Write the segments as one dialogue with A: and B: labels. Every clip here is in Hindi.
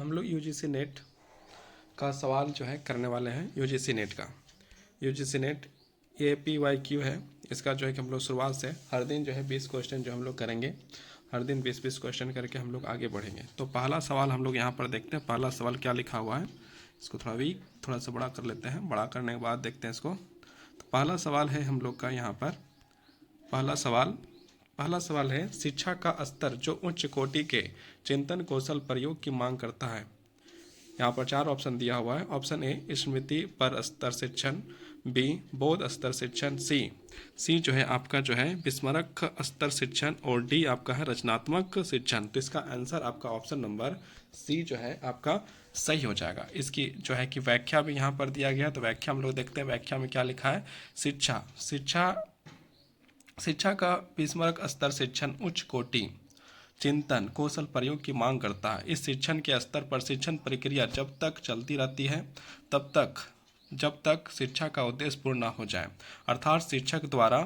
A: हम लोग यूजीसी नेट का सवाल जो है करने वाले हैं। यूजीसी नेट का यूजीसी नेट APYQ है। इसका जो है कि हम लोग शुरुआत से हर दिन जो है 20 क्वेश्चन जो हम लोग करेंगे। हर दिन 20-20 क्वेश्चन करके हम लोग आगे बढ़ेंगे। तो पहला सवाल हम लोग यहाँ पर देखते हैं। पहला सवाल क्या लिखा हुआ है, इसको थोड़ा सा बड़ा कर लेते हैं। बड़ा करने के बाद देखते हैं इसको। तो पहला सवाल है हम लोग का यहाँ पर, पहला सवाल है, शिक्षा का स्तर जो उच्च कोटि के चिंतन कौशल प्रयोग की मांग करता है। यहाँ पर 4 ऑप्शन दिया हुआ है। ऑप्शन ए स्मृति पर स्तर शिक्षण, बी बोध स्तर शिक्षण, सी जो है आपका जो है विस्मरक स्तर शिक्षण, और डी आपका है रचनात्मक शिक्षण। तो इसका आंसर आपका ऑप्शन नंबर सी जो है आपका सही हो जाएगा। इसकी जो है कि व्याख्या भी यहाँ पर दिया गया। तो व्याख्या हम लोग देखते हैं। व्याख्या में क्या लिखा है, शिक्षा का विस्मरक स्तर शिक्षण उच्च कोटि चिंतन कौशल प्रयोग की मांग करता है। इस शिक्षण के स्तर पर शिक्षण प्रक्रिया जब तक चलती रहती है जब तक शिक्षा का उद्देश्य पूर्ण न हो जाए, अर्थात शिक्षक द्वारा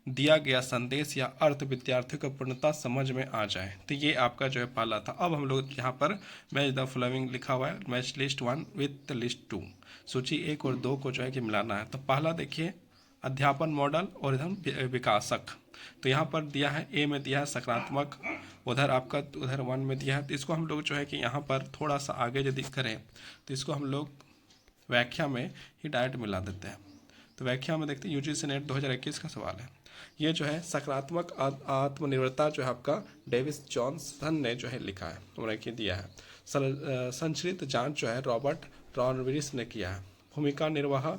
A: दिया गया संदेश या अर्थ विद्यार्थियों को पूर्णता समझ में आ जाए। तो ये आपका जो है पहला था। अब हम लोग यहाँ पर मैच द फॉलोइंग लिखा हुआ है, मैच लिस्ट 1 विथ लिस्ट 2, सूची 1 और 2 को जो है कि मिलाना है। तो पहला देखिए अध्यापन मॉडल और इधर विकासक। तो यहाँ पर दिया है ए में दिया है सकारात्मक, उधर 1 में दिया है। तो इसको हम लोग जो है कि यहाँ पर थोड़ा सा आगे यदि करें तो इसको हम लोग व्याख्या में ही डायरेक्ट मिला देते हैं। तो व्याख्या में देखते हैं यूजीसी नेट 2021 का सवाल है। ये जो है सकारात्मक आत्मनिर्भरता जो है आपका डेविस जॉनसन ने जो है लिखा है, उन्होंने दिया है। संचरित जांच जो है रॉबर्ट रॉनविस ने किया है। भूमिका निर्वाह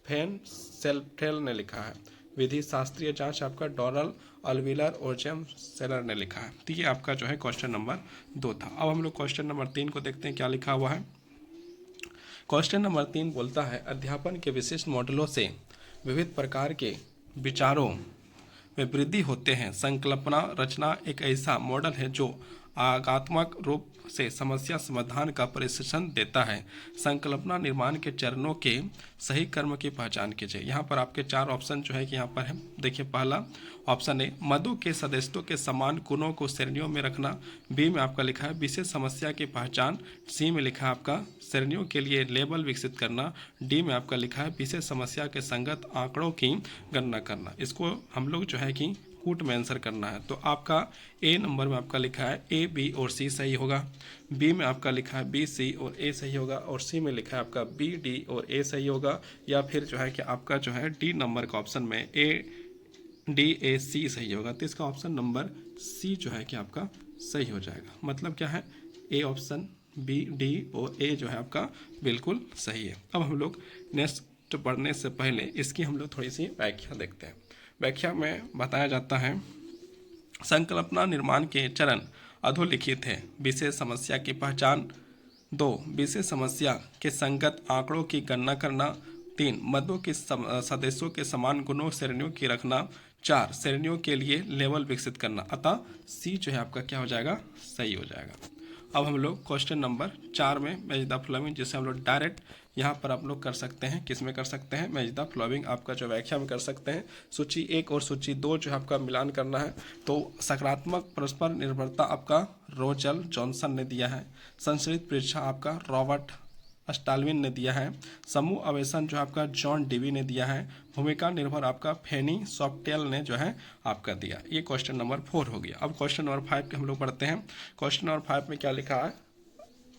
A: फेन सेल्फेल ने लिखा है। विधि शास्त्रीय जांच आपका डोरल अल्विलर और जेम्स सेलर ने लिखा है। तो ये आपका जो है क्वेश्चन नंबर 2 था। अब हम लोग क्वेश्चन नंबर 3 को देखते हैं क्या लिखा हुआ है। क्वेश्चन नंबर 3 बोलता है अध्यापन के विशिष्ट मॉडलों से विविध प्रकार के विचारों में वृद्धि होते हैं। संकल्पना रचना एक ऐसा मॉडल है जो आगात्मक रूप से समस्या समाधान का प्रशिक्षण देता है। संकल्पना निर्माण के चरणों के सही कर्म की पहचान कीजिए। यहाँ पर आपके 4 ऑप्शन जो है कि यहाँ पर है। देखिए पहला ऑप्शन है मदों के सदस्यों के समान गुणों को श्रेणियों में रखना, बी में आपका लिखा है विशेष समस्या की पहचान, सी में लिखा है आपका श्रेणियों के लिए लेबल विकसित करना, डी में आपका लिखा है विशेष समस्या के संगत आंकड़ों की गणना करना। इसको हम लोग जो है कि कूट में आंसर करना है। तो आपका ए नंबर में आपका लिखा है ए बी और सी सही होगा, बी में आपका लिखा है बी सी और ए सही होगा, और सी में लिखा है आपका बी डी और ए सही होगा, या फिर जो है कि आपका जो है डी नंबर का ऑप्शन में ए डी ए सी सही होगा। तो इसका ऑप्शन नंबर सी जो है कि आपका सही हो जाएगा। मतलब क्या है, ए ऑप्शन बी डी और ए जो है आपका बिल्कुल सही है। अब हम लोग नेक्स्ट पढ़ने से पहले इसकी हम लोग थोड़ी सी व्याख्या देखते हैं। व्याख्या में बताया जाता है संकल्पना निर्माण के चरण अधोलिखित है। विशेष समस्या की पहचान, 2 विशेष समस्या के संगत आंकड़ों की गणना करना, 3 मदों के सदस्यों के समान गुणों श्रेणियों की रखना, 4 श्रेणियों के लिए लेवल विकसित करना। अतः सी जो है आपका क्या हो जाएगा, सही हो जाएगा। अब हम लोग क्वेश्चन नंबर 4 में मैच द फॉलोइंग, जिसे हम लोग डायरेक्ट यहाँ पर आप लोग कर सकते हैं। किस में कर सकते हैं, मैच द फॉलोइंग आपका जो व्याख्या में कर सकते हैं। सूची 1 और सूची 2 जो है आपका मिलान करना है। तो सकारात्मक परस्पर निर्भरता आपका रोजल जॉनसन ने दिया है। संचरित परीक्षा आपका रॉबर्ट स्टालविन ने दिया है। समूह आवेशन जो आपका जॉन डीवी ने दिया है। भूमिका निर्भर आपका फेनी सॉफ्टेल ने जो है आपका दिया। ये क्वेश्चन नंबर 4 हो गया। अब क्वेश्चन नंबर 5 के हम लोग पढ़ते हैं। क्वेश्चन नंबर 5 में क्या लिखा है,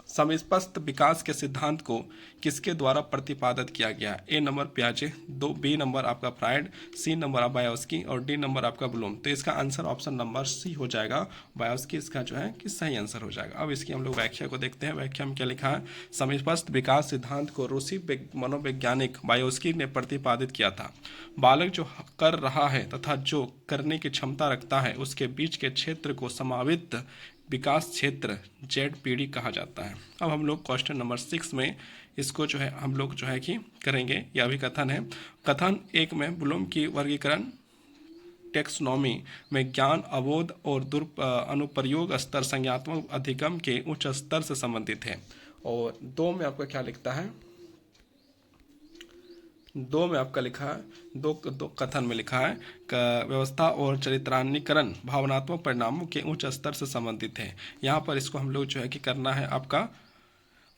A: समस्पष्ट विकास के सिद्धांत को किसके द्वारा प्रतिपादित किया गया है। ए नंबर पियाजे, 2 बी नंबर आपका फ्राइड, सी नंबर बायोस्की और डी नंबर आपका ब्लूम। तो इसका आंसर ऑप्शन नंबर सी हो जाएगा, बायोस्की इसका जो है कि सही आंसर हो जाएगा। अब इसकी हम लोग व्याख्या को देखते हैं। व्याख्या में क्या लिखा है, समस्पष्ट विकास सिद्धांत को रूसी मनोवैज्ञानिक बायोस्की ने प्रतिपादित किया था। बालक जो कर रहा है तथा जो करने की क्षमता रखता है उसके बीच के क्षेत्र को समावित विकास क्षेत्र ZPD कहा जाता है। अब हम लोग क्वेश्चन नंबर 6 में इसको जो है हम लोग जो है कि करेंगे। यह भी कथन है। कथन 1 में ब्लूम की वर्गीकरण टेक्सोनॉमी में ज्ञान अवोध और अनुप्रयोग स्तर संज्ञात्मक अधिगम के उच्च स्तर से संबंधित है। और 2 में आपका क्या लिखता है, 2 में आपका लिखा है, दो कथन में लिखा है व्यवस्था और चरित्रान्वीकरण भावनात्मक परिणामों के उच्च स्तर से संबंधित है। यहाँ पर इसको हम लोग जो है कि करना है आपका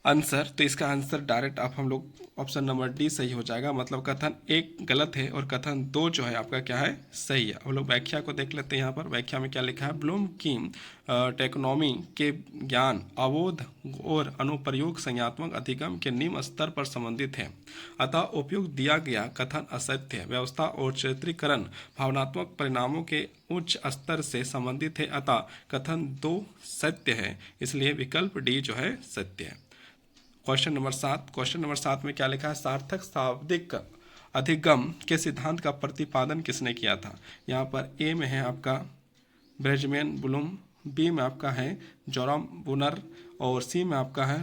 A: आंसर, तो इसका आंसर डायरेक्ट आप हम लोग ऑप्शन नंबर डी सही हो जाएगा। मतलब कथन एक गलत है और कथन दो जो है आपका क्या है, सही है। हम लोग व्याख्या को देख लेते हैं। यहाँ पर व्याख्या में क्या लिखा है, ब्लूम की टेक्नोमी के ज्ञान अवोध और अनुप्रयोग संज्ञात्मक अधिगम के निम्न स्तर पर संबंधित है, अतः उपयोग दिया गया कथन असत्य है। व्यवस्था और चित्रीकरण भावनात्मक परिणामों के उच्च स्तर से संबंधित है, अतः कथन दो सत्य है, इसलिए विकल्प डी जो है सत्य है। क्वेश्चन नंबर 7, क्वेश्चन नंबर 7 में क्या लिखा है, सार्थक शाब्दिक अधिगम के सिद्धांत का प्रतिपादन किसने किया था। यहाँ पर ए में है आपका ब्रेजमैन ब्लूम, बी में आपका है जोराम बुनर, और सी में आपका है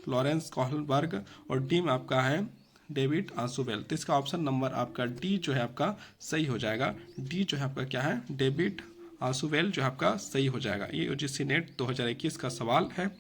A: लॉरेंस कोहलबर्ग, और डी में आपका है डेविड आसुवेल। तो इसका ऑप्शन नंबर आपका डी जो है आपका सही हो जाएगा। डी जो है आपका क्या है, डेविड आसुवेल जो है आपका सही हो जाएगा। ये यूजीसी नेट 2021 का सवाल है।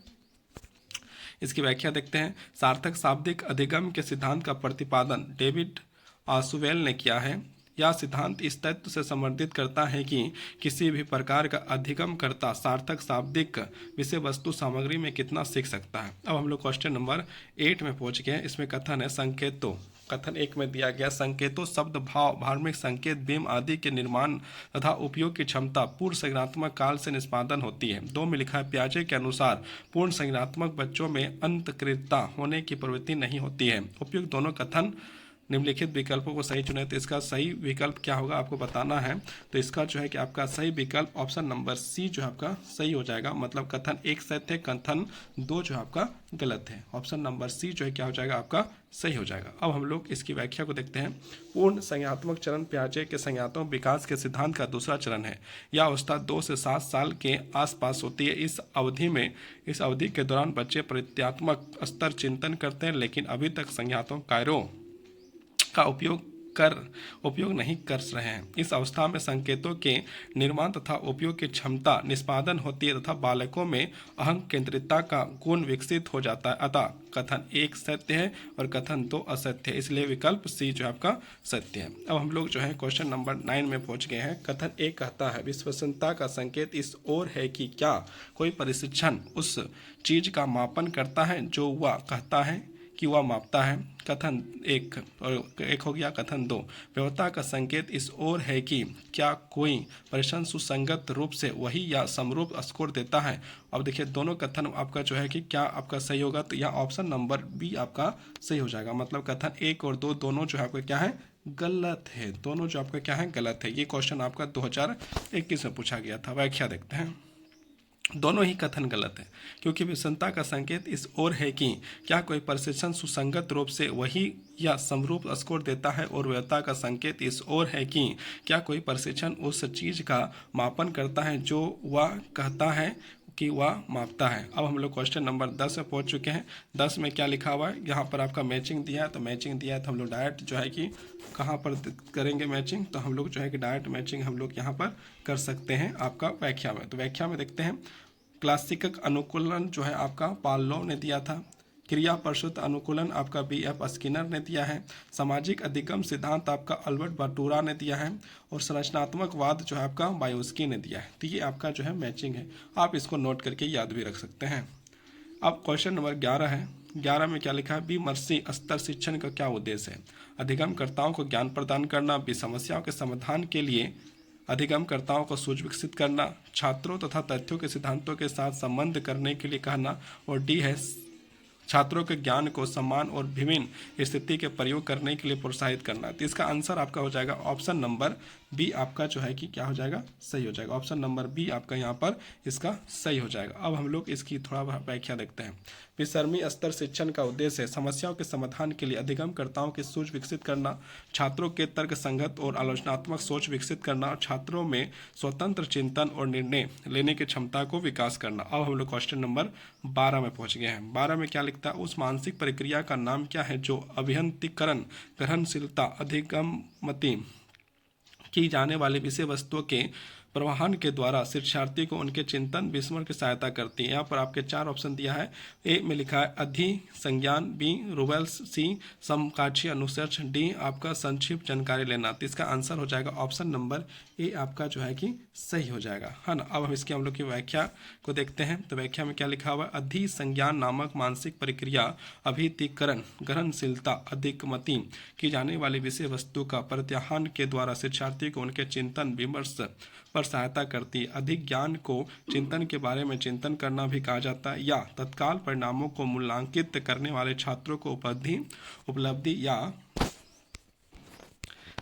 A: इसकी व्याख्या देखते हैं। सार्थक शाब्दिक अधिगम के सिद्धांत का प्रतिपादन डेविड आसुवेल ने किया है। यह सिद्धांत इस तथ्य से समर्थित करता है कि किसी भी प्रकार का अधिगम करता सार्थक शाब्दिक विषय वस्तु सामग्री में कितना सीख सकता है। अब हम लोग क्वेश्चन नंबर 8 में पहुंच गए हैं। इसमें कथन है संकेतों, कथन एक में दिया गया संकेतों शब्द भाव धार्मिक संकेत बिंब आदि के निर्माण तथा उपयोग की क्षमता पूर्ण संज्ञानात्मक काल से निष्पादन होती है। 2 में लिखा है पियाजे के अनुसार पूर्ण संज्ञानात्मक बच्चों में अंतःक्रियता होने की प्रवृत्ति नहीं होती है। उपयुक्त दोनों कथन निम्नलिखित विकल्पों को सही चुने। तो इसका सही विकल्प क्या होगा आपको बताना है। तो इसका जो है कि आपका सही विकल्प ऑप्शन नंबर सी जो है आपका सही हो जाएगा। मतलब कथन एक सत्य है, कथन दो जो है आपका गलत है। ऑप्शन नंबर सी जो है क्या हो जाएगा आपका सही हो जाएगा। अब हम लोग इसकी व्याख्या को देखते हैं। पूर्ण संज्ञात्मक चरण पियाजे के संज्ञात्मक विकास के सिद्धांत का दूसरा चरण है। यह अवस्था 2 से 7 साल के आसपास होती है। इस अवधि के दौरान बच्चे प्रतीकात्मक स्तर चिंतन करते हैं, लेकिन अभी तक संज्ञात्मक कार्यों का उपयोग नहीं कर रहे हैं। इस अवस्था में संकेतों के निर्माण तथा उपयोग की क्षमता निष्पादन होती है तथा बालकों में अहं केंद्रितता का गुण विकसित हो जाता है। अतः कथन एक सत्य है और कथन दो असत्य है, इसलिए विकल्प सी जो आपका सत्य है। अब हम लोग जो है क्वेश्चन नंबर 9 में पहुंच गए हैं। कथन एक कहता है विश्वसनीयता का संकेत इस ओर है कि क्या कोई प्रशिक्षण उस चीज का मापन करता है जो वह कहता है कि वह मापता है। कथन एक हो गया। कथन दो व्यवस्था का संकेत इस ओर है कि क्या कोई प्रश्न सुसंगत रूप से वही या समरूप स्कोर देता है। अब देखिए दोनों कथन आपका जो है कि क्या आपका सही होगा, तो यह ऑप्शन नंबर बी आपका सही हो जाएगा। मतलब कथन एक और दो दोनों जो है आपका क्या है गलत है। दोनों जो आपका क्या है गलत है। ये क्वेश्चन आपका 2021 में पूछा गया था। व्याख्या देखते हैं। दोनों ही कथन गलत है, क्योंकि विषमता का संकेत इस ओर है कि क्या कोई प्रशिक्षण सुसंगत रूप से वही या समरूप स्कोर देता है, और व्यवस्था का संकेत इस ओर है कि क्या कोई प्रशिक्षण उस चीज का मापन करता है जो वह कहता है कि वह मापता है। अब हम लोग क्वेश्चन नंबर 10 में पहुंच चुके हैं। 10 में क्या लिखा हुआ है, यहाँ पर आपका मैचिंग दिया है। तो मैचिंग दिया है तो हम लोग डायरेक्ट जो है कि कहाँ पर करेंगे मैचिंग, तो हम लोग जो है कि डायरेक्ट मैचिंग हम लोग यहाँ पर कर सकते हैं आपका व्याख्या में। तो व्याख्या में देखते हैं। क्लासिक अनुकूलन जो है आपका पार्लोव ने दिया था। क्रिया प्रसूत अनुकूलन आपका BF स्किनर ने दिया है। सामाजिक अधिगम सिद्धांत आपका अल्बर्ट बाटूरा ने दिया है। और संरचनात्मक वाद जो है आपका बायोस्की ने दिया है। तो ये आपका जो है मैचिंग है, आप इसको नोट करके याद भी रख सकते हैं। अब क्वेश्चन नंबर 11 है। 11 में क्या लिखा है, विमर्शी स्तर शिक्षण का क्या उद्देश्य है। अधिगमकर्ताओं को ज्ञान प्रदान करना, समस्याओं के समाधान के लिए अधिगमकर्ताओं को सूझ विकसित करना, छात्रों तथा तथ्यों के सिद्धांतों के साथ संबंध करने के लिए कहना, और डी है छात्रों के ज्ञान को सम्मान और विभिन्न स्थिति के प्रयोग करने के लिए प्रोत्साहित करना। तो इसका आंसर आपका हो जाएगा ऑप्शन नंबर बी आपका जो है कि क्या हो जाएगा सही हो जाएगा। ऑप्शन नंबर बी आपका यहाँ पर इसका सही हो जाएगा। अब हम लोग इसकी थोड़ा व्याख्या देखते हैं। विषमी स्तर शिक्षण का उद्देश्य है समस्याओं के समाधान के लिए अधिगमकर्ताओं की सोच विकसित करना, छात्रों के तर्क संगत और आलोचनात्मक सोच विकसित करना, और छात्रों में स्वतंत्र चिंतन और निर्णय लेने की क्षमता को विकास करना। अब हम लोग क्वेश्चन नंबर 12 में पहुंच गए हैं। 12 में क्या लिखता है, उस मानसिक प्रक्रिया का नाम क्या है जो अभियंत्रीकरण ग्रहणशीलता अधिगमति की जाने वाली विषय वस्तुओं के प्रवाहन के द्वारा शिक्षार्थी को उनके चिंतन विस्मरण की सहायता करती है। यहाँ पर आपके 4 ऑप्शन दिया है। ए में लिखा है अधिसंज्ञान, बी रूबल्स, सी समकाक्षी अनुसर्च, डी आपका संक्षिप्त जानकारी लेना। तो इसका आंसर हो जाएगा ऑप्शन नंबर ए आपका जो है कि सही हो जाएगा, है ना। अब हम इसकी हम लोग की व्याख्या को देखते हैं। तो व्याख्या में क्या लिखा हुआ है? अधिसंज्ञान नामक मानसिक प्रक्रिया अभितिकरण ग्रहणशीलता अधिकमति की जाने वाली विषय वस्तु का प्रत्याहन के द्वारा शिक्षार्थी को उनके चिंतन विमर्श पर सहायता करती है। अधिक ज्ञान को चिंतन के बारे में चिंतन करना भी कहा जाता है, या तत्काल परिणामों को मूल्यांकित करने वाले छात्रों को उपलब्धि या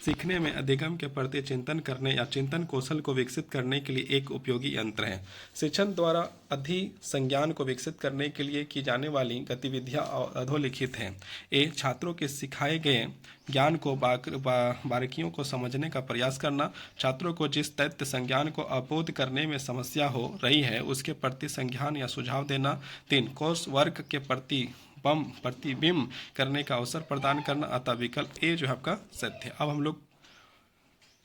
A: सीखने में अधिगम के प्रति चिंतन करने या चिंतन कौशल को विकसित करने के लिए एक उपयोगी यंत्र है। शिक्षण द्वारा अधिसंज्ञान को विकसित करने के लिए की जाने वाली गतिविधियां अधोलिखित हैं। ए छात्रों के सिखाए गए ज्ञान को बारीकियों को समझने का प्रयास करना, छात्रों को जिस तथ्य संज्ञान को अवबोध करने में समस्या हो रही है उसके प्रति संज्ञान या सुझाव देना। 3 कोर्स वर्क के प्रति प्रतिबिंब करने का अवसर प्रदान करना। अतः विकल्प ए जो है आपका सत्य है। अब हम लोग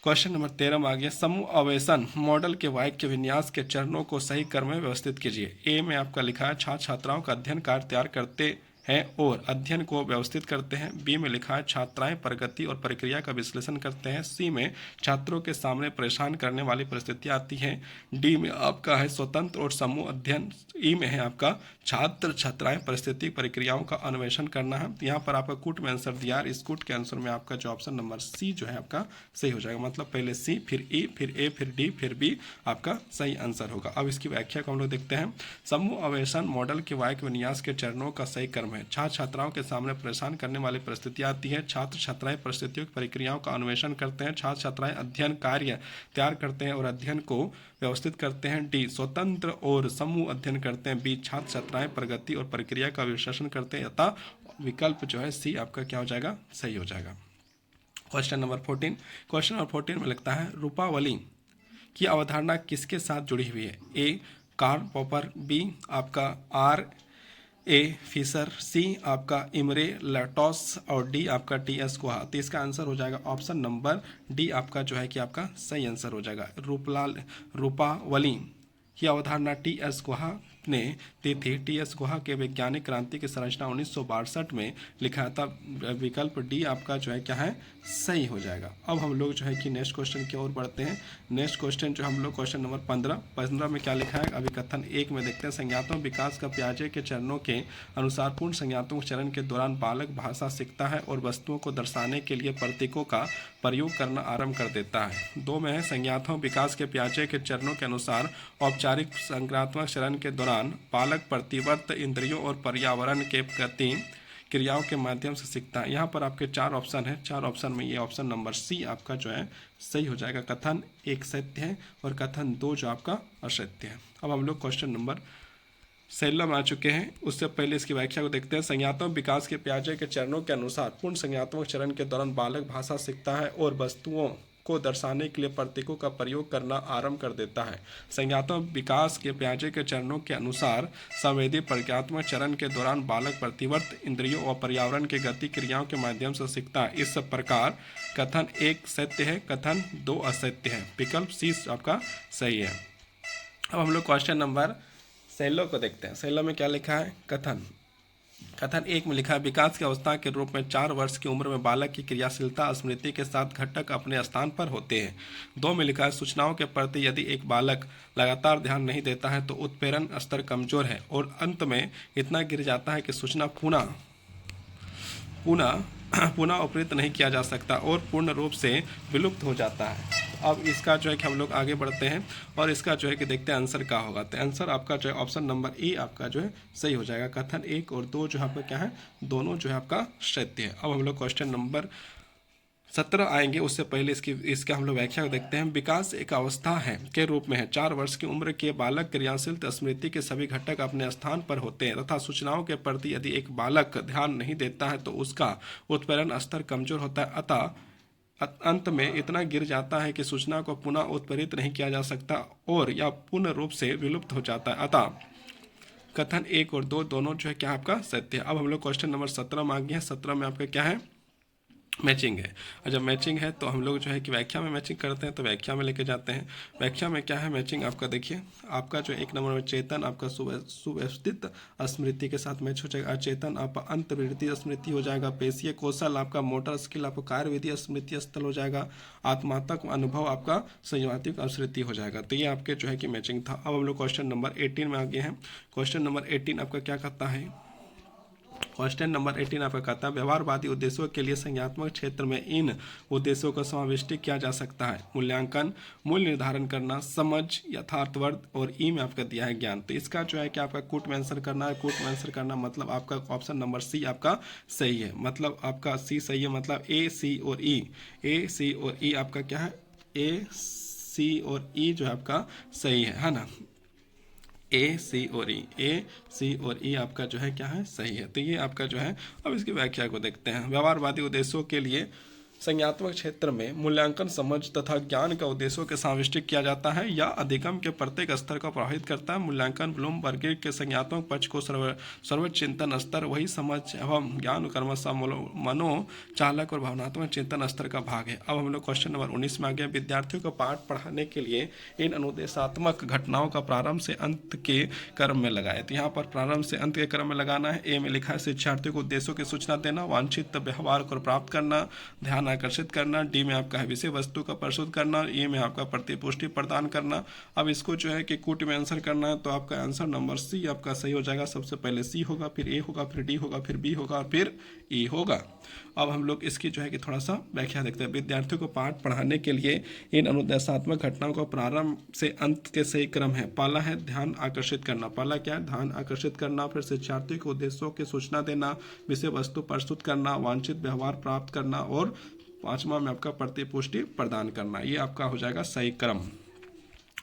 A: क्वेश्चन नंबर 13 में आ गया। समूह आवेशन मॉडल के वाक्य विन्यास के चरणों को सही क्रम में व्यवस्थित कीजिए। ए में आपका लिखा है छात्र छात्राओं का अध्ययन कार्य तैयार करते हैं और अध्ययन को व्यवस्थित करते हैं। बी में लिखा है छात्राएं प्रगति और प्रक्रिया का विश्लेषण करते हैं। सी में छात्रों के सामने परेशान करने वाली परिस्थितियां आती हैं। डी में आपका है स्वतंत्र और समूह अध्ययन। ई में है आपका छात्र छात्राएं परिस्थिति प्रक्रियाओं का अन्वेषण करना है। यहाँ पर आपका कूट में आंसर दिया है। इस कूट के आंसर में आपका जो ऑप्शन नंबर सी जो है आपका सही हो जाएगा। मतलब पहले सी, फिर ई, फिर ए, फिर डी, फिर बी आपका सही आंसर होगा। अब इसकी व्याख्या को हम लोग देखते हैं। समूह आवेशन मॉडल के वाक्य विन्यास के चरणों का सही क्रम है। छात्र छात्राओं के सामने परेशान करने वाली परिस्थितियां आती हैं। छात्र छात्राएं परिस्थितियों की प्रक्रियाओं का अन्वेषण करते हैं। छात्र छात्राएं अध्ययन कार्य तैयार करते हैं और अध्ययन को व्यवस्थित करते हैं। डी स्वतंत्र और समूह अध्ययन करते हैं। बी छात्र छात्राएं प्रगति और प्रक्रिया का विश्लेषण करते हैं। अतः विकल्प जो है सी आपका क्या हो जाएगा? सही हो जाएगा। क्वेश्चन नंबर 14 में लगता है रूपावली की अवधारणा किसके साथ जुड़ी हुई है? ए कार्ल पॉपर, बी आपका आर ए फिशर, सी आपका इमरे लैटॉस और डी आपका टी.एस. गुहा। तो इसका आंसर हो जाएगा ऑप्शन नंबर डी आपका जो है कि आपका सही आंसर हो जाएगा। रूपावली की अवधारणा टी.एस. गुहा ने दी थी। टी.एस. गुहा के वैज्ञानिक क्रांति की संरचना 1962 में लिखा था। विकल्प डी आपका जो है क्या है? सही हो जाएगा। अब हम लोग जो है कि नेक्स्ट क्वेश्चन की ओर बढ़ते हैं। नेक्स्ट क्वेश्चन जो हम लोग क्वेश्चन नंबर 15 में क्या लिखा है? अभी कथन 1 में देखते हैं। संज्ञात्मक विकास का पियाजे के चरणों के अनुसार पूर्ण संज्ञात्मक चरण के दौरान बालक भाषा सीखता है और वस्तुओं को दर्शाने के लिए प्रतीकों का प्रयोग करना आरंभ कर देता है। 2 में है संज्ञात्मक विकास के पियाजे के चरणों के अनुसार औपचारिक संज्ञात्मक चरण के दौरान बालक प्रतिवर्त इंद्रियों और पर्यावरण के प्रति क्रियाओं के माध्यम से सीखता है। यहाँ पर आपके 4 ऑप्शन है। 4 ऑप्शन में ये ऑप्शन नंबर सी आपका जो है सही हो जाएगा। कथन 1 सत्य है और कथन 2 जो आपका असत्य है। अब हम लोग क्वेश्चन नंबर 16 में आ चुके हैं। उससे पहले इसकी व्याख्या को देखते हैं। संज्ञात्मक विकास के पियाजे के चरणों के अनुसार पूर्ण संज्ञात्मक चरण के दौरान बालक भाषा सीखता है और वस्तुओं को दर्शाने के लिए प्रतीकों का प्रयोग करना आरंभ कर देता है। संज्ञात्मक विकास के पियाजे के चरणों के अनुसार संवेदी प्रज्ञात्मक चरण के दौरान बालक प्रतिवर्त इंद्रियों और पर्यावरण के गति क्रियाओं के माध्यम से सीखता है। इस प्रकार कथन 1 सत्य है, कथन 2 असत्य है। विकल्प सी आपका सही है। अब हम लोग क्वेश्चन नंबर 16 को देखते हैं। 16 में क्या लिखा है? कथन 1 में लिखा है विकास की अवस्था के रूप में 4 वर्ष की उम्र में बालक की क्रियाशीलता स्मृति के साथ घटक अपने स्थान पर होते हैं। 2 में लिखा है सूचनाओं के प्रति यदि एक बालक लगातार ध्यान नहीं देता है तो उत्प्रेरण स्तर कमजोर है और अंत में इतना गिर जाता है कि सूचना पुनः उपकृत नहीं किया जा सकता और पूर्ण रूप से विलुप्त हो जाता है। अब इसका जो है कि हम लोग आगे बढ़ते हैं और इसका जो है कि देखते हैं आंसर क्या होगा। तो आंसर आपका जो है ऑप्शन नंबर ए आपका जो है सही हो जाएगा। कथन 1 और 2 जो है आपका क्या है? दोनों जो है आपका सत्य है। अब हम लोग क्वेश्चन नंबर 17 आएंगे। उससे पहले इसका हम लोग व्याख्या को देखते हैं। विकास एक अवस्था है के रूप में है। 4 वर्ष की उम्र के बालक क्रियाशील स्मृति के सभी घटक अपने स्थान पर होते हैं तथा सूचनाओं के प्रति यदि एक बालक ध्यान नहीं देता है तो उसका उत्प्रेरण स्तर कमजोर होता है अतः अंत में इतना गिर जाता है कि सूचना को पुनः उत्प्रेरित नहीं किया जा सकता और यह पूर्ण रूप से विलुप्त हो जाता है। अतः कथन 1 और 2 दोनों जो है क्या आपका सत्य है। अब हम लोग क्वेश्चन नंबर 17 में आ गए हैं। 17 में आपका क्या है? मैचिंग है। और जब मैचिंग है तो हम लोग जो है कि व्याख्या में मैचिंग करते हैं, तो व्याख्या में लेके जाते हैं। व्याख्या में क्या है मैचिंग आपका, देखिए आपका जो एक नंबर में चेतन आपका सुव्यवस्थित स्मृति के साथ मैच हो जाएगा। अचेतन आपका अंतर्वृत्तीय स्मृति हो जाएगा। पेशीय कौशल आपका मोटर स्किल आपका कार्यविधि स्मृति स्थल हो जाएगा। आत्मात्मक अनुभव आपका संयोगात्मक स्मृति हो जाएगा। तो ये आपके जो है कि मैचिंग था। अब हम लोग क्वेश्चन नंबर 18 में आगे हैं। क्वेश्चन नंबर 18 आपका क्या कहता है, क्वेश्चन नंबर 18 आपका कहता है व्यवहारवादी उद्देश्यों के लिए संज्ञानात्मक क्षेत्र में इन उद्देश्यों को समाविष्ट किया जा सकता है। मूल्यांकन, मूल्य निर्धारण करना, समझ, यथार्थवर्ग और ई में आपका दिया है ज्ञान। तो इसका जो है कि आपका कूट में आंसर करना है। कूट में आंसर करना मतलब आपका ऑप्शन नंबर सी आपका सही है। मतलब आपका सी सही है, मतलब ए सी और ई, ए सी और ई आपका क्या है, ए सी और ई जो है आपका सही है ना। ए सी और ई, ए सी और ई आपका जो है क्या है, सही है। तो ये आपका जो है, अब इसकी व्याख्या को देखते हैं। व्यवहारवादी उद्देश्यों के लिए संज्ञात्मक क्षेत्र में मूल्यांकन, समझ तथा ज्ञान का उद्देश्यों के समाविष्ट किया जाता है या अधिगम के प्रत्येक स्तर को प्रभावित करता है। मूल्यांकन ब्लूमबर्ग के संज्ञात्मक पक्ष को सर्वोच्च चिंतन स्तर, वही समझ एवं ज्ञान क्रमशः मनोचालक और भावनात्मक चिंतन स्तर का भाग है। अब हम लोग क्वेश्चन नंबर 19 में आ गए। विद्यार्थियों को पाठ पढ़ाने के लिए इन अनुदेशात्मक घटनाओं का प्रारंभ से अंत के क्रम में लगाए। तो यहाँ पर प्रारंभ से अंत के क्रम में लगाना है। ए में लिखा है शिक्षार्थियों को उद्देश्यों की सूचना देना, वांछित व्यवहार को प्राप्त करना, ध्यान आकर्षित करना। डी में आपका है विषय वस्तु का प्रस्तुत करना। ए में आपका प्रतिपुष्टि प्रदान करना। अब इसको जो है कि कूट में आंसर करना है, तो आपका आंसर नंबर सी आपका सही हो जाएगा। सबसे पहले सी होगा, फिर ए होगा, फिर डी होगा, फिर बी होगा, फिर ई होगा। अब हम लोग इसकी जो है कि थोड़ा सा व्याख्या देखते हैं। विद्यार्थियों को पाठ पढ़ाने के लिए इन अनुदेशात्मक घटनाओं का प्रारंभ से अंत के सही क्रम है। पहला है ध्यान आकर्षित करना। पहला क्या है, ध्यान आकर्षित करना। फिर शिक्षार्थियों को उद्देश्यों की सूचना देना, विषय वस्तु प्रस्तुत करना, वांछित व्यवहार प्राप्त करना और पांचवा में आपका प्रतिपुष्टि प्रदान करना। ये आपका हो जाएगा सही क्रम।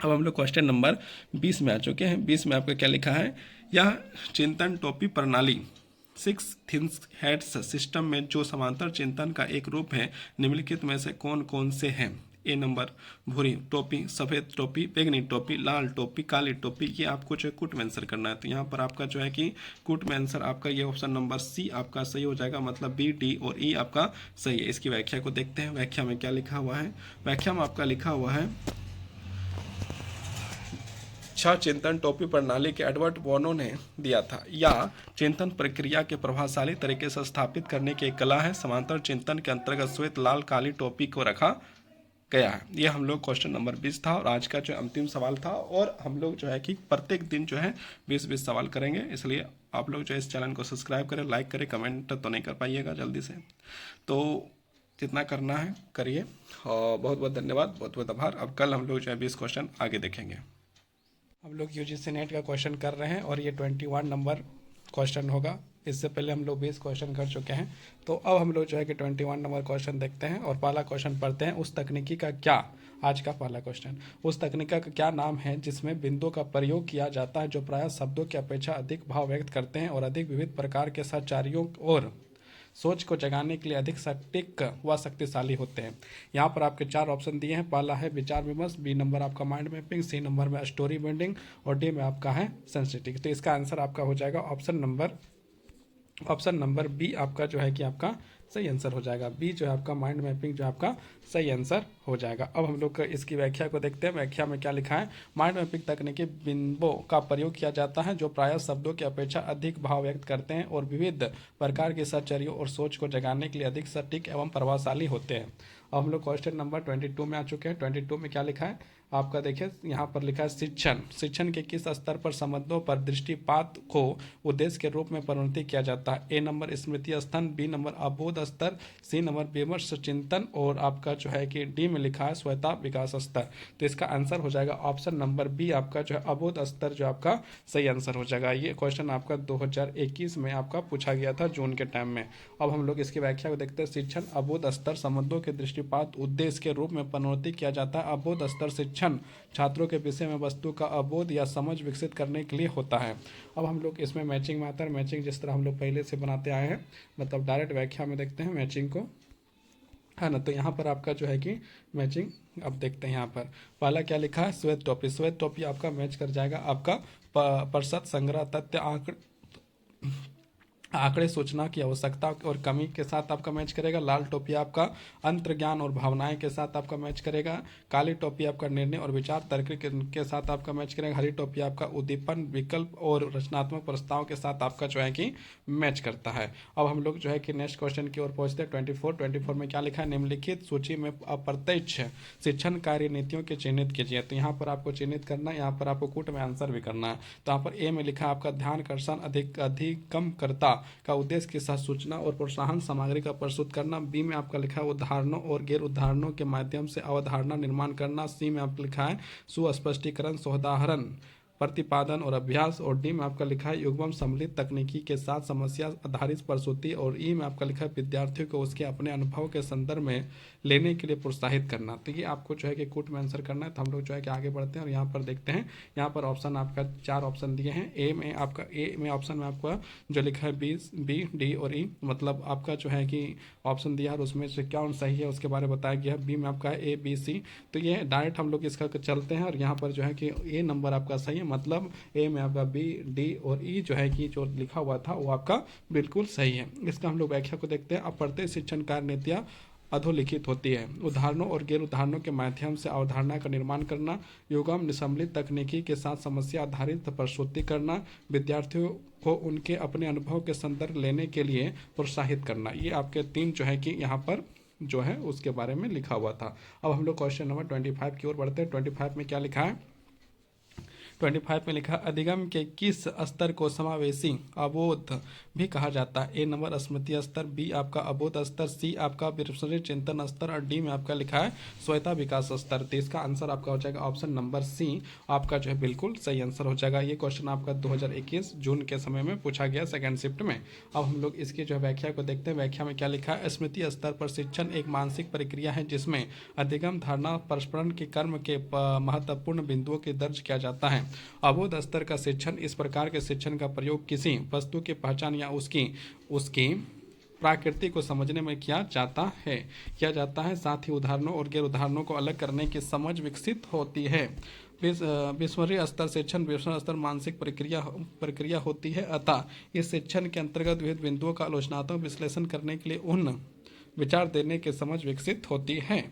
A: अब हम लोग क्वेश्चन नंबर 20 में आ चुके हैं। 20 में आपका क्या लिखा है, यह चिंतन टोपी प्रणाली 6 थिंग्स हेड्स सिस्टम में जो समांतर चिंतन का एक रूप है, निम्नलिखित में से कौन कौन से हैं। ए नंबर भूरी टोपी, सफ़ेद टोपी, बैंगनी टोपी, लाल टोपी, काली टोपी। ये आपको जो है कूट में आंसर करना है। तो यहाँ पर आपका जो है कि कूट में आंसर आपका ये ऑप्शन नंबर सी आपका सही हो जाएगा। मतलब बी, डी और ई आपका सही है। इसकी व्याख्या को देखते हैं। व्याख्या में क्या लिखा हुआ है, व्याख्या में आपका लिखा हुआ है छह चिंतन टोपी प्रणाली के एडवर्ड बोनो ने दिया था। या चिंतन प्रक्रिया के प्रभावशाली तरीके से स्थापित करने की एक कला है। समांतर चिंतन के अंतर्गत श्वेत, लाल, काली टोपी को रखा गया है। ये हम लोग क्वेश्चन नंबर 20 था और आज का जो अंतिम सवाल था। और हम लोग जो है कि प्रत्येक दिन जो है 20-20 सवाल करेंगे, इसलिए आप लोग जो है इस चैनल को सब्सक्राइब करें, लाइक करें, कमेंट तो नहीं कर पाइएगा जल्दी से, तो जितना करना है करिए। और बहुत बहुत धन्यवाद, बहुत बहुत आभार। अब कल हम लोग जो है 20 क्वेश्चन आगे देखेंगे। हम लोग यूजीसी नेट का क्वेश्चन कर रहे हैं और ये 21 नंबर क्वेश्चन होगा। इससे पहले हम लोग 20 क्वेश्चन कर चुके हैं। तो अब हम लोग जो है कि 21 नंबर क्वेश्चन देखते हैं और पहला क्वेश्चन पढ़ते हैं। उस तकनीकी का क्या, आज का पहला क्वेश्चन, उस तकनीक का क्या नाम है जिसमें बिंदुओं का प्रयोग किया जाता है जो प्रायः शब्दों की अपेक्षा अधिक भाव व्यक्त करते हैं और अधिक विविध प्रकार के सचारियों और सोच को जगाने के लिए अधिक सटीक व शक्तिशाली होते हैं। यहाँ पर आपके 4 ऑप्शन दिए हैं। पहला है विचार विमर्श, बी नंबर आपका माइंड मैपिंग, सी नंबर में स्टोरी बिल्डिंग और डी में आपका है सेंसिटिव। तो इसका आंसर आपका हो जाएगा ऑप्शन नंबर बी आपका जो है कि आपका सही आंसर हो जाएगा। बी जो है आपका माइंड मैपिंग जो आपका सही आंसर हो जाएगा। अब हम लोग इसकी व्याख्या को देखते हैं। व्याख्या में क्या लिखा है, माइंड मैपिंग तकनीकी बिंबों का प्रयोग किया जाता है जो प्रायः शब्दों की अपेक्षा अधिक भाव व्यक्त करते हैं और विविध प्रकार के सचरियों और सोच को जगाने के लिए अधिक सटीक एवं प्रभावशाली होते हैं। अब हम लोग क्वेश्चन नंबर 22 में आ चुके हैं। 22 में क्या लिखा है आपका, देखिए यहाँ पर लिखा है शिक्षण के किस स्तर पर संबंधों पर दृष्टिपात को उद्देश्य के रूप में परिवर्तित किया जाता है। ए नंबर स्मृति स्थान, बी नंबर अबोध स्तर, सी नंबर विमर्श चिंतन और आपका जो है कि डी में लिखा है स्वयता विकास स्तर। तो इसका आंसर हो जाएगा ऑप्शन नंबर बी आपका जो है अबोध स्तर जो आपका सही आंसर हो जाएगा। ये क्वेश्चन आपका 2021 में आपका पूछा गया था जून के टाइम में। अब हम लोग इसकी व्याख्या को देखते हैं। शिक्षण अबोध स्तर संबंधों के दृष्टिपात उद्देश्य के रूप में परिवर्तित किया जाता है। अबोध स्तर शिक्षण छात्रों के विषय में वस्तु का अबोध या समझ विकसित करने के लिए होता है। अब हम लोग इसमें मैचिंग में आता है। मैचिंग जिस तरह हम लोग पहले से बनाते आए हैं, मतलब डायरेक्ट व्याख्या में देखते हैं मैचिंग को, है ना। तो यहाँ पर आपका जो है कि मैचिंग अब देखते हैं। यहाँ पर पहला क्या लिखा है, श्वेत टोपी। श्वेत टोपी आपका मैच कर जाएगा आपका प्रतिशत संग्रह तथ्य आंकड़े सूचना की आवश्यकता और कमी के साथ आपका मैच करेगा। लाल टोपी आपका अंतर्ज्ञान और भावनाएं के साथ आपका मैच करेगा। काली टोपी आपका निर्णय और विचार तर्क के साथ आपका मैच करेगा। हरी टोपी आपका उद्दीपन विकल्प और रचनात्मक प्रस्ताव के साथ आपका जो है कि मैच करता है। अब हम लोग जो है कि नेक्स्ट क्वेश्चन की ओर पहुंचते हैं। 24 में क्या लिखा है, निम्नलिखित सूची में अप्रत्यक्ष शिक्षण कार्य नीतियों के चिन्हित कीजिए। तो यहाँ पर आपको चिन्हित करना है, यहाँ पर आपको कूट में आंसर भी करना है। तो यहाँ पर ए में लिखा है आपका ध्यानकर्षण अधिगमकर्ता का उद्देश्य के साथ सूचना और प्रोत्साहन सामग्री का प्रस्तुत करना। बी में आपका लिखा है उदाहरणों और गैर उदाहरणों के माध्यम से अवधारणा निर्माण करना। सी में आपका लिखा है सुस्पष्टीकरण सोदाहरण प्रतिपादन और अभ्यास। और डी में आपका लिखा है युग्मन सम्मिलित तकनीकी के साथ समस्या आधारित प्रस्तुति। और ई में आपका लिखा है विद्यार्थियों को उसके अपने अनुभव के संदर्भ में लेने के लिए प्रोत्साहित करना। तो ये आपको जो है कि कूट में आंसर करना है। तो हम लोग जो है कि आगे बढ़ते हैं और यहाँ पर देखते हैं। यहाँ पर ऑप्शन आपका 4 ऑप्शन दिए हैं। ए में ऑप्शन में आपका जो लिखा है बी डी और ई, मतलब आपका जो है कि ऑप्शन दिया है और उसमें से क्या सही है उसके बारे में बताया गया है। बी में आपका है ए बी सी। तो ये डायरेक्ट हम लोग इसका चलते हैं और यहाँ पर जो है कि ए नंबर आपका सही है, मतलब ए में आपका बी डी और ई जो है कि जो लिखा हुआ था वो आपका बिल्कुल सही है। इसका हम लोग व्याख्या को देखते हैं। अप्रत्यक्ष शिक्षण कार्य नीतियाँ अधोलिखित होती है। उदाहरणों और गैर उदाहरणों के माध्यम से अवधारणा का निर्माण करना, युग्म सम्मिलित तकनीकी के साथ समस्या आधारित प्रस्तुति करना, विद्यार्थियों को उनके अपने अनुभव के संदर्भ लेने के लिए प्रोत्साहित करना। ये आपके 3 जो है कि यहाँ पर जो है उसके बारे में लिखा हुआ था। अब हम लोग क्वेश्चन नंबर 25 की ओर बढ़ते हैं। 25 में क्या लिखा है, 25 में लिखा अधिगम के किस स्तर को समावेशी अबोध भी कहा जाता है। ए नंबर स्मृति स्तर, बी आपका अबोध स्तर, सी आपका विस्मृति चिंतन स्तर और डी में आपका लिखा है स्वयता विकास स्तर। तो इसका आंसर आपका हो जाएगा ऑप्शन नंबर सी, आपका जो है बिल्कुल सही आंसर हो जाएगा। ये क्वेश्चन आपका 2021 जून के समय में पूछा गया सेकेंड शिफ्ट में। अब हम लोग इसकी जो है व्याख्या को देखते हैं। व्याख्या में क्या लिखा है, स्मृति स्तर पर शिक्षण एक मानसिक प्रक्रिया है जिसमें अधिगम धारणा परस्परण के कर्म के महत्वपूर्ण बिंदुओं के दर्ज किया जाता है। अबोध स्तर का शिक्षण इस प्रकार के शिक्षण का प्रयोग किसी वस्तु की पहचान या उसकी प्रकृति को समझने में किया जाता है। साथ ही उदाहरणों और गैर उदाहरणों को अलग करने की समझ विकसित होती है। विस्मृति स्तर शिक्षण विस्मरण स्तर मानसिक प्रक्रिया होती है। अतः इस शिक्षण के अंतर्गत विविध बिंदुओं का आलोचनात्मक विश्लेषण करने के लिए उन विचार देने की समझ विकसित होती है।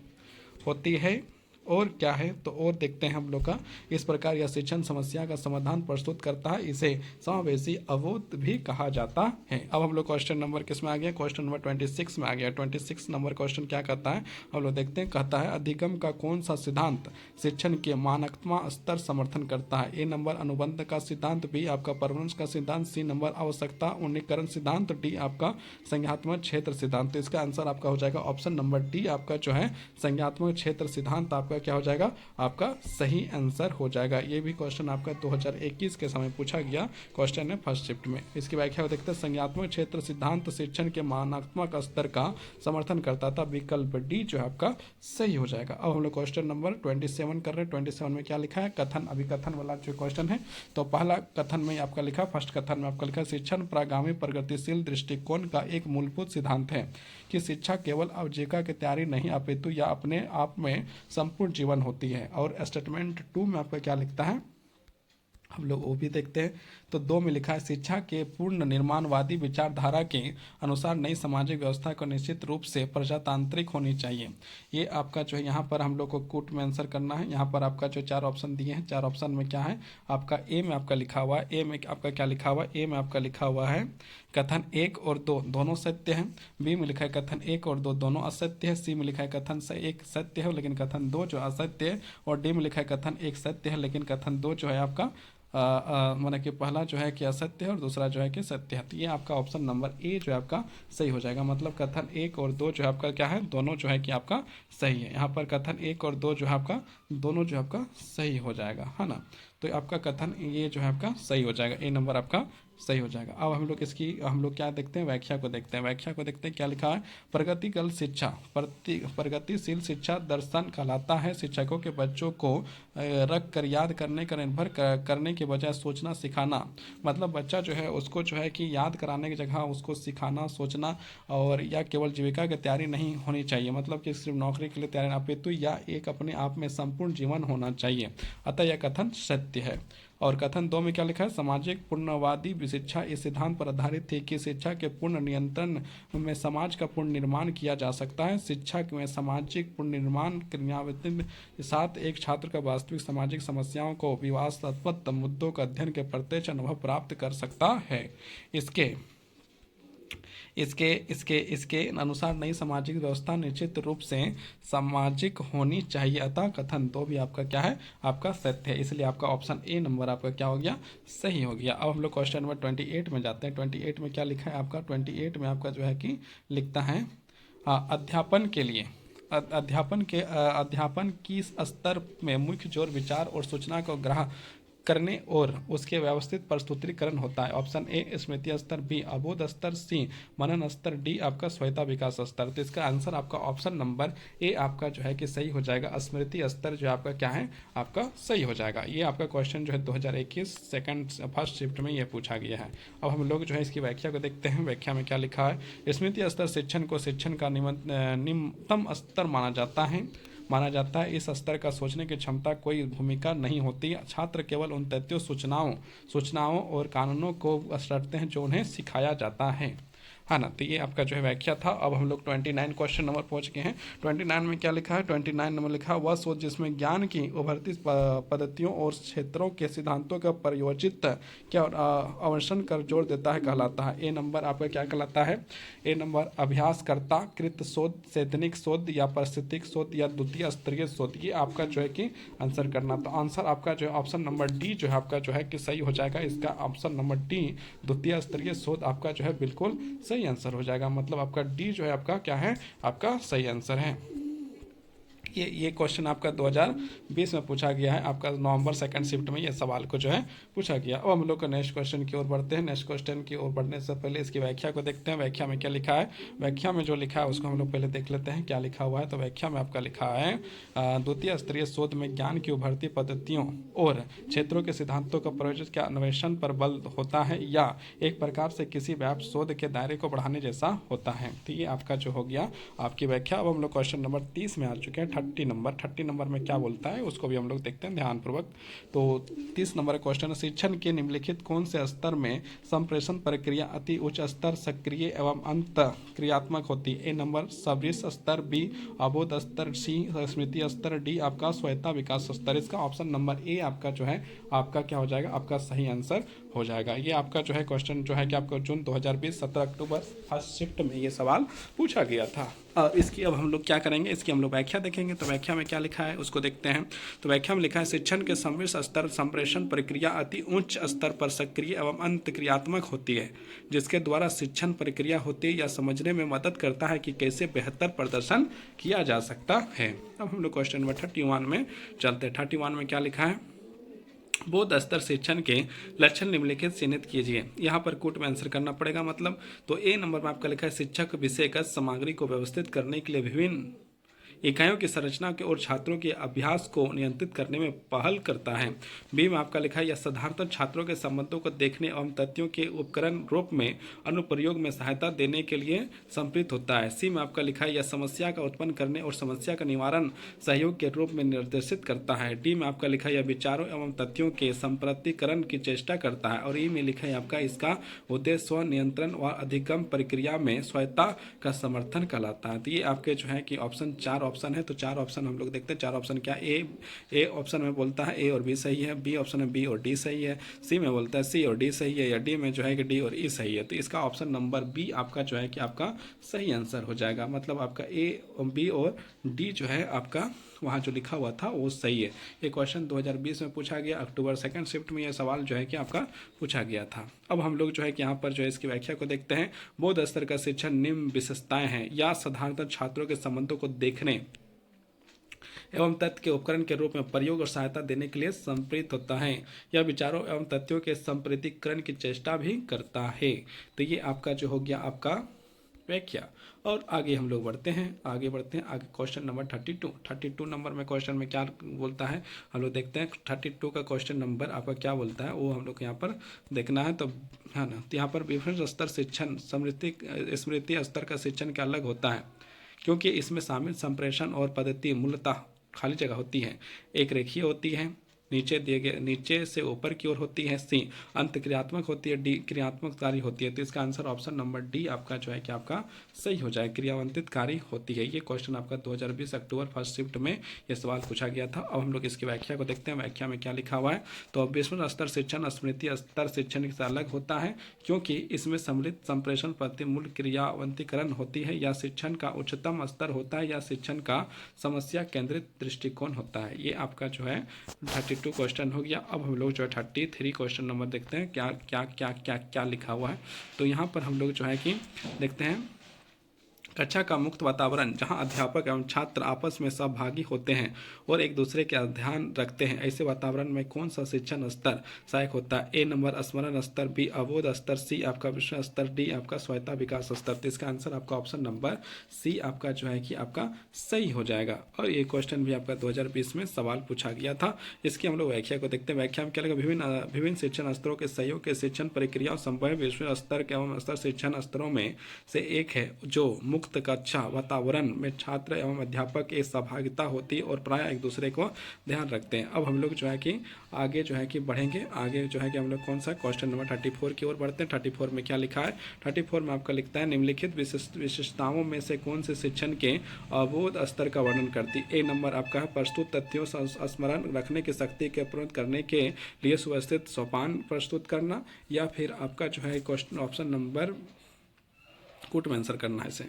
A: और क्या है, तो और देखते हैं हम लोग का। इस प्रकार यह शिक्षण समस्या का समाधान प्रस्तुत करता है, इसे समावेशी अबोध भी कहा जाता है। अब हम लोग क्वेश्चन नंबर किस में आ गया, क्वेश्चन नंबर 26 में आ गया। 26 नंबर क्वेश्चन क्या कहता है, हम लोग देखते हैं। कहता है अधिगम का कौन सा सिद्धांत शिक्षण के मानकत्मा स्तर समर्थन करता है। ए नंबर अनुबंध का सिद्धांत, बी आपका परवंश का सिद्धांत, सी नंबर आवश्यकता उन्नीकरण सिद्धांत, डी आपका संज्ञात्मक क्षेत्र सिद्धांत। तो इसका आंसर आपका हो जाएगा ऑप्शन नंबर डी, आपका जो है संज्ञात्मक क्षेत्र सिद्धांत आपका क्या हो जाएगा, आपका सही आंसर हो जाएगा। ये भी क्वेश्चन आपका 2021 के समय पूछा गया क्वेश्चन है फर्स्ट शिफ्ट में। इसकी व्याख्या देखते हैं। संज्ञात्मक क्षेत्र सिद्धांत शिक्षण के मानात्मक स्तर का समर्थन करता था, विकल्प डी जो है आपका सही हो जाएगा। अब हम लोग क्वेश्चन नंबर 27 कर रहे हैं। 27 में क्या लिखा है, कथन अभिकथन वाला जो क्वेश्चन है। तो पहला कथन में आपका लिखा, फर्स्ट कथन में आपका लिखा, शिक्षण प्रागामी प्रगतिशील दृष्टिकोण का एक मूलभूत सिद्धांत है कि शिक्षा केवल आजीविका की तैयारी नहीं अपितु या अपने आप में संपूर्ण जीवन होती है। और स्टेटमेंट 2 में आपका क्या लिखता है, हम लोग वो भी देखते हैं। तो 2 में लिखा है शिक्षा के पूर्ण निर्माणवादी विचारधारा के अनुसार नई सामाजिक व्यवस्था को निश्चित रूप से प्रजातांत्रिक होनी चाहिए। ये आपका जो है यहाँ पर हम लोग को कूट में आंसर करना है। यहाँ पर आपका जो 4 ऑप्शन दिए हैं, 4 ऑप्शन में क्या है आपका, ए में आपका लिखा हुआ है, ए में आपका क्या लिखा हुआ है, ए में आपका लिखा हुआ है कथन 1 और 2 दोनों सत्य हैं। बी में लिखा है कथन 1 और 2 दोनों असत्य है। सी में लिखा है कथन 1 सत्य है लेकिन कथन 2 जो असत्य है। और डी में लिखा है कथन 1 सत्य है लेकिन कथन 2 जो है आपका माना कि पहला जो है कि असत्य है और दूसरा जो है कि सत्य है। तो ये आपका ऑप्शन नंबर ए जो है आपका सही हो जाएगा। मतलब कथन 1 और 2 जो है आपका क्या है, दोनों जो है कि आपका सही है। यहाँ पर कथन 1 और 2 जो है आपका दोनों जो है आपका सही हो जाएगा, है ना। तो आपका कथन ये जो है आपका सही हो जाएगा, ए नंबर आपका सही हो जाएगा। अब हम लोग क्या देखते हैं, व्याख्या को देखते हैं। व्याख्या को देखते हैं क्या लिखा है, प्रगतिशील शिक्षा दर्शन कहलाता है। शिक्षकों के बच्चों को रख कर याद करने का निर्भर करने के बजाय सोचना सिखाना, मतलब बच्चा जो है उसको जो है कि याद कराने की जगह उसको सिखाना, सोचना, और या केवल जीविका की तैयारी नहीं होनी चाहिए, मतलब कि सिर्फ नौकरी के लिए तैयारी अपितु या एक अपने आप में संपूर्ण जीवन होना चाहिए। अतः यह कथन सत्य है। और कथन 2 में क्या लिखा है, सामाजिक पूर्णवादी शिक्षा इस सिद्धांत पर आधारित थी कि शिक्षा के पूर्ण नियंत्रण में समाज का पूर्ण निर्माण किया जा सकता है। शिक्षा में सामाजिक पूर्ण निर्माण क्रियान्वित के साथ एक छात्र का वास्तविक सामाजिक समस्याओं को विवादास्पद मुद्दों का अध्ययन के प्रत्यक्ष अनुभव प्राप्त कर सकता है। इसके इसके इसके इसके अनुसार नई सामाजिक व्यवस्था निश्चित रूप से सामाजिक होनी चाहिए। अतः कथन 2 भी आपका क्या है, आपका सत्य है, इसलिए आपका ऑप्शन ए नंबर आपका क्या हो गया, सही हो गया। अब हम लोग क्वेश्चन नंबर 28 में जाते हैं। 28 में क्या लिखा है आपका, 28 में आपका जो है कि लिखता है अध्यापन के लिए अध्यापन की स्तर में मुख्य जोर विचार और सूचना को ग्रहण करने और उसके व्यवस्थित प्रस्तुतिकरण होता है। ऑप्शन ए स्मृति स्तर, बी अबोध स्तर, सी मनन स्तर, डी आपका स्वायत्ता विकास स्तर। तो इसका आंसर आपका ऑप्शन नंबर ए आपका जो है कि सही हो जाएगा। स्मृति स्तर जो आपका क्या है, आपका सही हो जाएगा। ये आपका क्वेश्चन जो है 2021 फर्स्ट शिफ्ट में ये पूछा गया है। अब हम लोग जो है इसकी व्याख्या को देखते हैं। व्याख्या में क्या लिखा है, स्मृति स्तर शिक्षण को शिक्षण का निम्नतम स्तर माना जाता है। इस स्तर का सोचने की क्षमता कोई भूमिका नहीं होती। छात्र केवल उन तथ्यों सूचनाओं और कानूनों को रटते हैं जो उन्हें सिखाया जाता है ना। तो ये आपका जो है व्याख्या था। अब हम लोग 29 क्वेश्चन नंबर पहुंच गए हैं। 29 में क्या लिखा है, 29 नंबर लिखा है वह सोच जिसमें ज्ञान की उभरती पद्धतियों और क्षेत्रों के सिद्धांतों का प्रयोजित क्या अन्वेषण कर जोड़ देता है कहलाता है। ए नंबर आपका क्या कहलाता है, ए नंबर अभ्यासकर्ता कृत शोध, सैद्धांतिक शोध या पारिस्थितिक शोध या द्वितीय स्तरीय शोध। ये आपका जो है कि आंसर करना। तो आंसर आपका जो है ऑप्शन नंबर डी जो है आपका जो है कि सही हो जाएगा। इसका ऑप्शन नंबर डी द्वितीय स्तरीय शोध आपका जो है बिल्कुल सही आंसर हो जाएगा। मतलब आपका डी जो है आपका क्या है, आपका सही आंसर है। ये क्वेश्चन आपका 2020 में पूछा गया है। आपका नवंबर सेकंड शिफ्ट में ये सवाल को जो है पूछा गया। अब हम लोग का नेक्स्ट क्वेश्चन की ओर बढ़ते हैं। नेक्स्ट क्वेश्चन की ओर बढ़ने से पहले इसकी व्याख्या को देखते हैं। व्याख्या में क्या लिखा है, व्याख्या में जो लिखा है उसको हम लोग पहले देख लेते हैं क्या लिखा हुआ है। तो व्याख्या में आपका लिखा है द्वितीय स्तरीय शोध में ज्ञान की उभरती पद्धतियों और क्षेत्रों के सिद्धांतों का प्रयोजन के अन्वेषण पर बल होता है या एक प्रकार से किसी व्याप्त शोध के दायरे को बढ़ाने जैसा होता है। तो ये आपका जो हो गया आपकी व्याख्या। अब हम लोग क्वेश्चन नंबर 30 में आ चुके हैं। 30 नंबर में क्या बोलता है उसको भी हम लोग देखते हैं ध्यानपूर्वक। तो 30 नंबर क्वेश्चन, शिक्षण के निम्नलिखित कौन से स्तर में संप्रेषण प्रक्रिया अति उच्च स्तर, सक्रिय एवं अंत क्रियात्मक होती है। ए नंबर सब्रिस स्तर, बी अबोध स्तर, सी स्मृति स्तर, डी आपका स्वायत्ता विकास स्तर। इसका ऑप्शन नंबर ए आपका जो है आपका क्या हो जाएगा, आपका सही आंसर हो जाएगा। ये आपका जो है क्वेश्चन जो है कि आपको जून 2020 17 अक्टूबर फर्स्ट शिफ्ट में ये सवाल पूछा गया था। इसकी अब हम लोग क्या करेंगे, इसकी हम लोग व्याख्या देखेंगे। तो व्याख्या में क्या लिखा है उसको देखते हैं। तो व्याख्या में लिखा है शिक्षण के संविष्ट स्तर संप्रेषण प्रक्रिया अति उच्च स्तर पर सक्रिय एवं अंत क्रियात्मक होती है, जिसके द्वारा शिक्षण प्रक्रिया होती है या समझने में मदद करता है कि कैसे बेहतर प्रदर्शन किया जा सकता है। अब हम लोग क्वेश्चन नंबर 31 में चलते हैं। 31 में क्या लिखा है, बोध स्तर शिक्षण के लक्षण निम्नलिखित चिन्हित कीजिए। यहाँ पर कोट में आंसर करना पड़ेगा। मतलब तो ए नंबर में आपका लिखा है शिक्षक विषयगत सामग्री को व्यवस्थित करने के लिए विभिन्न इकाइयों की संरचना के और छात्रों के अभ्यास को नियंत्रित करने में पहल करता है। बी में आपका लिखा है यह साधारणतः छात्रों के संबंधों को देखने एवं तथ्यों के उपकरण रूप में अनुप्रयोग में सहायता देने के लिए संप्रेरित होता है। सी में आपका लिखा है यह समस्या का उत्पन्न करने और समस्या का निवारण सहयोग के रूप में निर्देशित करता है। डी में आपका लिखा है यह विचारों एवं तथ्यों के संप्रतिकरण की चेष्टा करता है। और ई में लिखा है आपका इसका उद्देश्य स्व नियंत्रण व अधिगम प्रक्रिया में स्वायत्ता का समर्थन कहलाता है। तो ये आपके जो है कि ऑप्शन 4 ऑप्शन है। तो 4 ऑप्शन हम लोग देखते हैं। 4 ऑप्शन क्या, ए ऑप्शन में बोलता है ए और बी सही है, बी ऑप्शन में बी और डी सही है, सी में बोलता है सी और डी सही है, या डी में जो है कि डी और ई सही है। तो इसका ऑप्शन नंबर बी आपका जो है कि आपका सही आंसर हो जाएगा। मतलब आपका ए बी और डी जो है आपका वहाँ जो लिखा हुआ था वो सही है। ये क्वेश्चन 2020 में पूछा गया, अक्टूबर सेकंड शिफ्ट में ये सवाल जो है कि आपका पूछा गया था। अब हम लोग जो है कि यहाँ पर जो है इसकी व्याख्या को देखते हैं। बोध स्तर का शिक्षण निम्न विशेषताएं हैं या साधारणतः छात्रों के संबंधों को देखने एवं तथ्य के उपकरण के रूप में प्रयोग और सहायता देने के लिए संप्रेरित होता है। यह विचारों एवं तथ्यों के संप्रेरितीकरण की चेष्टा भी करता है। तो ये आपका जो हो गया आपका व्याख्या। और आगे हम लोग बढ़ते हैं आगे क्वेश्चन नंबर 32 नंबर में क्वेश्चन में क्या बोलता है हम लोग देखते हैं। 32 का क्वेश्चन नंबर आपका क्या बोलता है वो हम लोग यहाँ पर देखना है। तो है ना, तो यहाँ पर विभिन्न स्तर शिक्षण स्मृति स्तर का शिक्षण क्या अलग होता है, क्योंकि इसमें शामिल संप्रेषण और पद्धति मूलतः खाली जगह होती है, एक रेखीय होती है, नीचे दिए गए नीचे से ऊपर की ओर होती है। सी अंत क्रियात्मक होती है। डी क्रियात्मककारी होती है। तो इसका आंसर ऑप्शन नंबर डी आपका जो है कि आपका सही हो जाए, क्रियान्वितकारी होती है। ये क्वेश्चन आपका 2020 अक्टूबर फर्स्ट शिफ्ट में ये सवाल पूछा गया था। अब हम लोग इसकी व्याख्या को देखते हैं। व्याख्या में क्या लिखा हुआ है, तो 20वें स्तर शिक्षण स्मृति स्तर शिक्षण से अलग होता है क्योंकि इसमें सम्मिलित संप्रेषण प्रतिमूल क्रियावंतीकरण होती है, या शिक्षण का उच्चतम स्तर होता है, या शिक्षण का समस्या केंद्रित दृष्टिकोण होता है। ये आपका जो है 32 क्वेश्चन हो गया। अब हम लोग जो है 33 क्वेश्चन नंबर देखते हैं क्या क्या क्या क्या क्या लिखा हुआ है। तो यहाँ पर हम लोग जो है कि देखते हैं, कक्षा का मुक्त वातावरण जहां अध्यापक एवं छात्र आपस में सहभागी होते हैं और एक दूसरे का ध्यान रखते हैं, ऐसे वातावरण में कौन सा शिक्षण स्तर सहायक होता है? ए नंबर स्मरण स्तर, बी अवोध स्तर, सी आपका विश्व स्तर, डी आपका स्वायत्ता विकास स्तर। तो इसका आंसर आपका ऑप्शन नंबर सी आपका जो है कि आपका सही हो जाएगा। और ये क्वेश्चन भी आपका 2020 में सवाल पूछा गया था। इसकी हम लोग व्याख्या को देखते हैं। व्याख्या में क्या लगा, विभिन्न शिक्षण स्तरों के सहयोग के शिक्षण प्रक्रिया संभव विश्व स्तर के एवं स्तर शिक्षण स्तरों में से एक है जो मुक्त कक्षा वातावरण में छात्र एवं अध्यापक की सहभागिता होती है और प्राय एक दूसरे को ध्यान रखते हैं। अब हम लोग जो है कि आगे जो है कि बढ़ेंगे। आगे जो है कि हम लोग कौन सा क्वेश्चन नंबर 34 की ओर बढ़ते हैं। 34 में क्या लिखा है, 34 में आपका लिखता है निम्नलिखित विशेषताओं में से कौन से शिक्षण के अवोध स्तर का वर्णन करती है? ए नंबर आपका है प्रस्तुत तथ्यों स्मरण रखने की शक्ति के पूर्ण करने के लिए सुव्यवस्थित सोपान प्रस्तुत करना, या फिर आपका जो है क्वेश्चन ऑप्शन नंबर कूट में आंसर करना है इसे।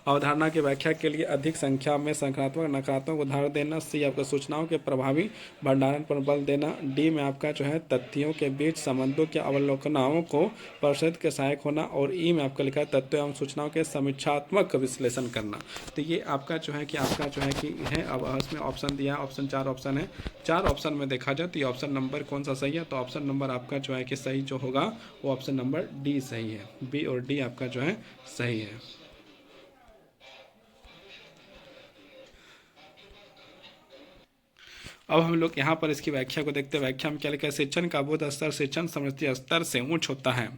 A: अवधारणा की व्याख्या के लिए अधिक संख्या में सकारात्मक नकारात्मक उदाहरण देना। सी आपका सूचनाओं के प्रभावी भंडारण पर बल देना। डी में आपका जो है तथ्यों के बीच संबंधों के अवलोकनाओं को परिषद के सहायक होना। और ई में आपका लिखा है तथ्यों एवं सूचनाओं के समीक्षात्मक विश्लेषण करना। तो ये आपका जो है कि आपका जो है कि है। अब इसमें ऑप्शन दिया है, ऑप्शन 4 ऑप्शन है। 4 ऑप्शन में देखा जाए तो ये ऑप्शन नंबर कौन सा सही है, तो ऑप्शन नंबर आपका जो है कि सही जो होगा वो ऑप्शन नंबर डी सही है। बी और डी आपका जो है सही है। अब हम लोग यहाँ पर इसकी व्याख्या को देखते हैं। व्याख्या में क्या लिखा है, शिक्षण का बोध स्तर शिक्षण समृद्धि स्तर से उच्च होता है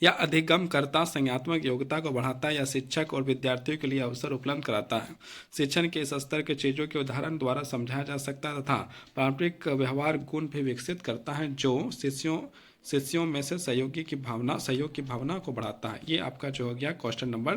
A: या अधिगम करता संज्ञात्मक योग्यता को बढ़ाता है या शिक्षक और विद्यार्थियों के लिए अवसर उपलब्ध कराता है। शिक्षण के इस स्तर के चीज़ों के उदाहरण द्वारा समझाया जा सकता है तथा पारंपरिक व्यवहार गुण भी विकसित करता है जो शिष्यों में से सहयोग की भावना को बढ़ाता है। ये आपका जो हो गया क्वेश्चन नंबर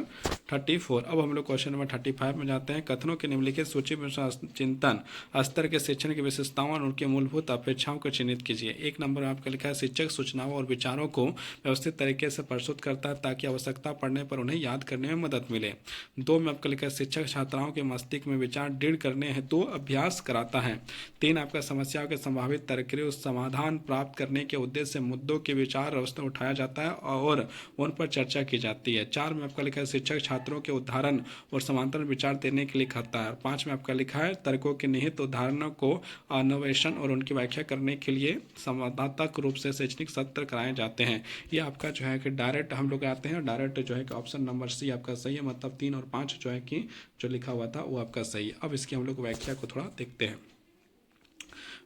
A: 34। अब हम लोग क्वेश्चन नंबर 35 में जाते हैं। कथनों के निम्नलिखित सूची में चिंतन स्तर के शिक्षण की विशेषताओं और उनकी मूलभूत अपेक्षाओं को चिन्हित कीजिए। एक नंबर आपका लिखा है शिक्षक सूचनाओं और विचारों को व्यवस्थित तरीके से प्रस्तुत करता है ताकि आवश्यकता पड़ने पर उन्हें याद करने में मदद मिले। 2 में आपका लिखा है शिक्षक छात्राओं के मस्तिष्क में विचार दृढ़ करने हेतु अभ्यास कराता है। 3 आपका समस्याओं के संभावित तरकीब समाधान प्राप्त करने के उद्देश्य से मुद्दों के विचार अवस्था उठाया जाता है और उन पर चर्चा की जाती है। 4 में आपका लिखा है शिक्षक छात्रों के उदाहरण और समांतर विचार देने के लिए कहता है। 5 में आपका लिखा है तर्कों के निहित उदाहरणों को अन्वेषण और उनकी व्याख्या करने के लिए संवादात्मक रूप से शैक्षणिक सत्र कराए जाते हैं। ये आपका जो है कि डायरेक्ट हम लोग आते हैं, डायरेक्ट जो है कि ऑप्शन नंबर सी आपका सही है, मतलब 3 और 5 जो है कि जो लिखा हुआ था वो आपका सही है। अब इसकी हम लोग व्याख्या को थोड़ा देखते हैं।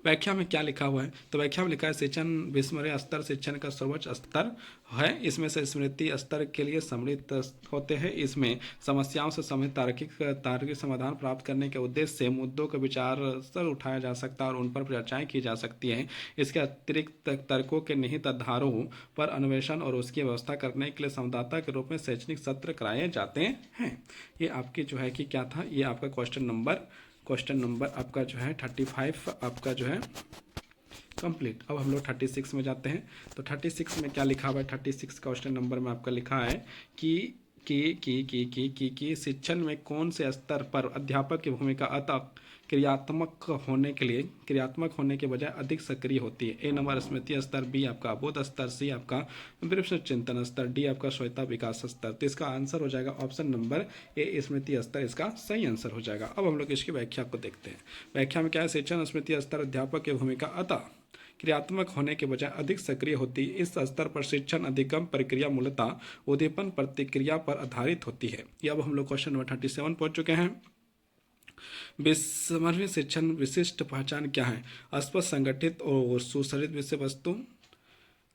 A: व्याख्या में क्या लिखा हुआ है, तो व्याख्या में लिखा है शिक्षण विस्मरणीय स्तर शिक्षण का सर्वोच्च स्तर है। इसमें से स्मृति स्तर के लिए सम्मिलित होते हैं। इसमें समस्याओं से संबंधित तार्किक समाधान प्राप्त करने के उद्देश्य से मुद्दों का विचार स्तर उठाया जा सकता है और उन पर चर्चाएं की जा सकती हैं। इसके अतिरिक्त तर्कों के निहित आधारों पर अन्वेषण और उसकी व्यवस्था करने के लिए संवाददाता के रूप में शैक्षणिक सत्र कराए जाते हैं। ये आपकी जो है कि क्या था, ये आपका क्वेश्चन नंबर आपका जो है 35 आपका जो है कंप्लीट। अब हम लोग 36 में जाते हैं। तो 36 में क्या लिखा हुआ है, 36 क्वेश्चन नंबर में आपका लिखा है कि शिक्षण में कौन से स्तर पर अध्यापक की भूमिका अतः क्रियात्मक होने के बजाय अधिक सक्रिय होती है। ए नंबर स्मृति स्तर, बी आपका अबोध स्तर, सी आपका विश्व चिंतन स्तर, डी आपका स्वायत्ता विकास स्तर। तो इसका आंसर हो जाएगा ऑप्शन नंबर ए स्मृति स्तर, इसका सही आंसर हो जाएगा। अब हम लोग इसकी व्याख्या को देखते हैं। व्याख्या में क्या है, शिक्षण स्मृति स्तर अध्यापक की भूमिका अतः क्रियात्मक होने के बजाय अधिक सक्रिय होती है। इस स्तर पर शिक्षण अधिगम प्रक्रिया मूलतः उद्दीपन प्रतिक्रिया पर आधारित होती है। ये अब हम लोग क्वेश्चन नंबर 37 पहुंच चुके हैं। विस्मरणीय शिक्षण विशिष्ट पहचान क्या है, स्पष्ट संगठित और सुसंगठित विषय वस्तु,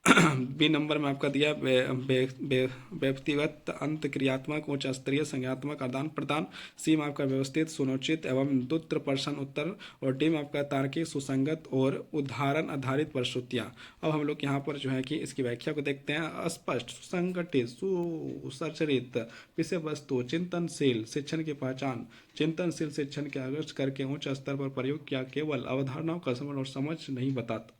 A: बी नंबर में आपका दिया व्यक्तिगत अंत क्रियात्मक उच्च स्तरीय संज्ञात्मक आदान प्रदान। सी में आपका व्यवस्थित सुनिश्चित एवं द्रुत प्रश्न उत्तर। और डी में आपका तार्किक सुसंगत और उदाहरण आधारित प्रस्तुतियाँ। अब हम लोग यहाँ पर जो है कि इसकी व्याख्या को देखते हैं। स्पष्ट, सुसंगठित, सुसंरचित विषय वस्तु, चिंतनशील शिक्षण की पहचान। चिंतनशील शिक्षण के आदर्श करके उच्च स्तर पर प्रयोग किया केवल अवधारणाओं का समझ और समझ नहीं बताता,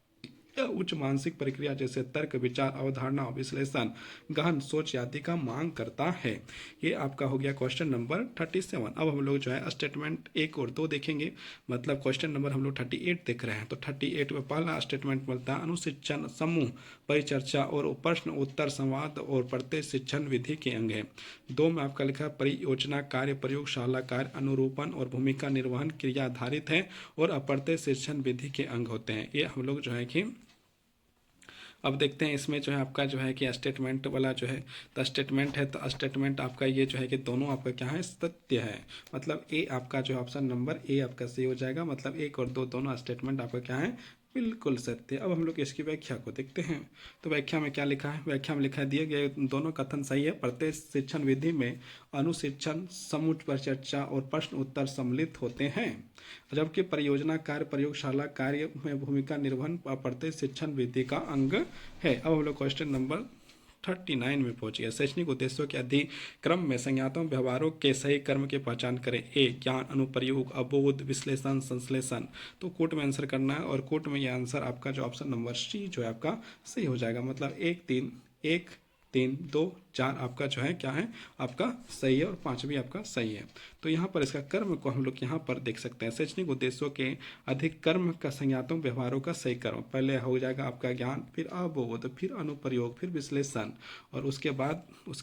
A: यह उच्च मानसिक प्रक्रिया जैसे तर्क, विचार, अवधारणा, विश्लेषण, गहन सोच आदि का मांग करता है। ये आपका हो गया क्वेश्चन नंबर 37। अब हम लोग जो है स्टेटमेंट 1 और 2 देखेंगे। मतलब क्वेश्चन नंबर हम लोग 38 देख रहे हैं। तो 38 में पहला स्टेटमेंट बोलता है अनुशिक्षण समूह परिचर्चा और प्रश्न उत्तर संवाद और प्रत्येक शिक्षण विधि के अंग है। 2 में आपका लिखा है परियोजना कार्य, प्रयोगशाला कार्य, अनुरूपण और भूमिका निर्वहन क्रिया आधारित है और अप्रत्यक्ष शिक्षण विधि के अंग होते हैं। ये हम लोग जो है कि अब देखते हैं इसमें जो है आपका जो है कि स्टेटमेंट वाला जो है तो स्टेटमेंट है। तो स्टेटमेंट आपका ये जो है कि दोनों आपका क्या है, सत्य है। मतलब ए आपका जो ऑप्शन नंबर ए आपका सही हो जाएगा। मतलब 1 और 2 दोनों स्टेटमेंट आपका क्या है, बिल्कुल सत्य। अब हम लोग इसकी व्याख्या को देखते हैं। तो व्याख्या में क्या लिखा है, व्याख्या में लिखा है दिए गए दोनों कथन सही है। प्रत्येक शिक्षण विधि में अनुशिक्षण समूह परिचर्चा और प्रश्न उत्तर सम्मिलित होते हैं, जबकि परियोजना कार्य, प्रयोगशाला कार्य में भूमिका निर्वहन प्रत्येक शिक्षण विधि का अंग है। अब हम लोग क्वेश्चन नंबर 39 में पहुंच गया। शैक्षणिक उद्देश्यों के अधिक्रम में संज्ञातों व्यवहारों के सही कर्म की पहचान करें। ए ज्ञान, अनुप्रयोग, अबोध, विश्लेषण, संश्लेषण। तो कोट में आंसर करना है और कोट में ये आंसर आपका जो ऑप्शन नंबर सी जो है आपका सही हो जाएगा। मतलब 1 3 2 4 आपका जो है क्या है, आपका सही है और 5 भी आपका सही है। तो यहाँ पर इसका कर्म को हम लोग यहाँ पर देख सकते हैं। शैक्षणिक उद्देश्यों के अधिक कर्म का संज्ञातों व्यवहारों का सही कर्म पहले हो जाएगा आपका ज्ञान, फिर अबोध, फिर अनुप्रयोग, फिर विश्लेषण और उसके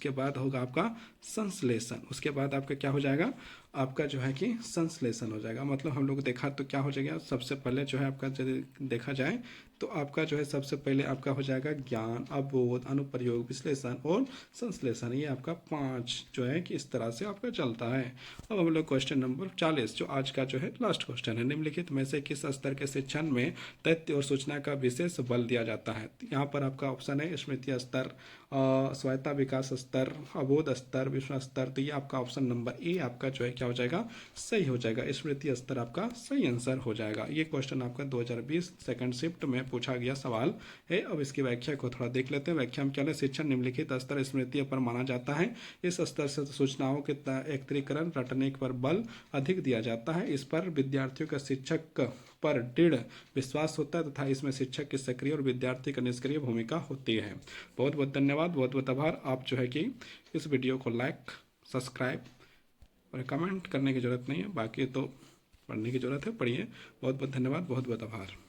A: बाद होगा आपका संश्लेषण। उसके बाद आपका क्या हो जाएगा, आपका जो है कि संश्लेषण हो जाएगा। मतलब हम लोग देखा तो क्या हो जाएगा, सबसे पहले जो है आपका यदि देखा जाए तो आपका जो है सबसे पहले आपका हो जाएगा ज्ञान, अबोध, अनुप्रयोग, विश्लेषण और संश्लेषण। ये आपका 5 जो है कि इस तरह से आपका चलता है। अब हम लोग क्वेश्चन नंबर 40 जो आज का जो है लास्ट क्वेश्चन है। निम्नलिखित में से किस स्तर के शिक्षण में तथ्य और सूचना का विशेष बल दिया जाता है। यहाँ पर आपका ऑप्शन है स्मृति स्तर, स्वायत्ता विकास स्तर, अबोध स्तर, विश्वास स्तर। तो ये आपका ऑप्शन नंबर ए आपका जो है क्या हो जाएगा, सही हो जाएगा। स्मृति स्तर आपका सही आंसर हो जाएगा। ये क्वेश्चन आपका 2020 सेकंड शिफ्ट में पूछा गया सवाल है। अब इसकी व्याख्या को थोड़ा देख लेते हैं। व्याख्या में क्या है, शिक्षण निम्नलिखित स्तर स्मृति पर माना जाता है। इस स्तर से सूचनाओं के एकत्रीकरण रटने पर बल अधिक दिया जाता है। इस पर विद्यार्थियों का शिक्षक पर दृढ़ विश्वास होता है तथा इसमें शिक्षक की सक्रिय और विद्यार्थी की निष्क्रिय भूमिका होती है। बहुत बहुत धन्यवाद, बहुत बहुत आभार। आप जो है कि इस वीडियो को लाइक, सब्सक्राइब और कमेंट करने की ज़रूरत नहीं है, बाकी तो पढ़ने की ज़रूरत है, पढ़िए। बहुत बहुत धन्यवाद, बहुत बहुत आभार।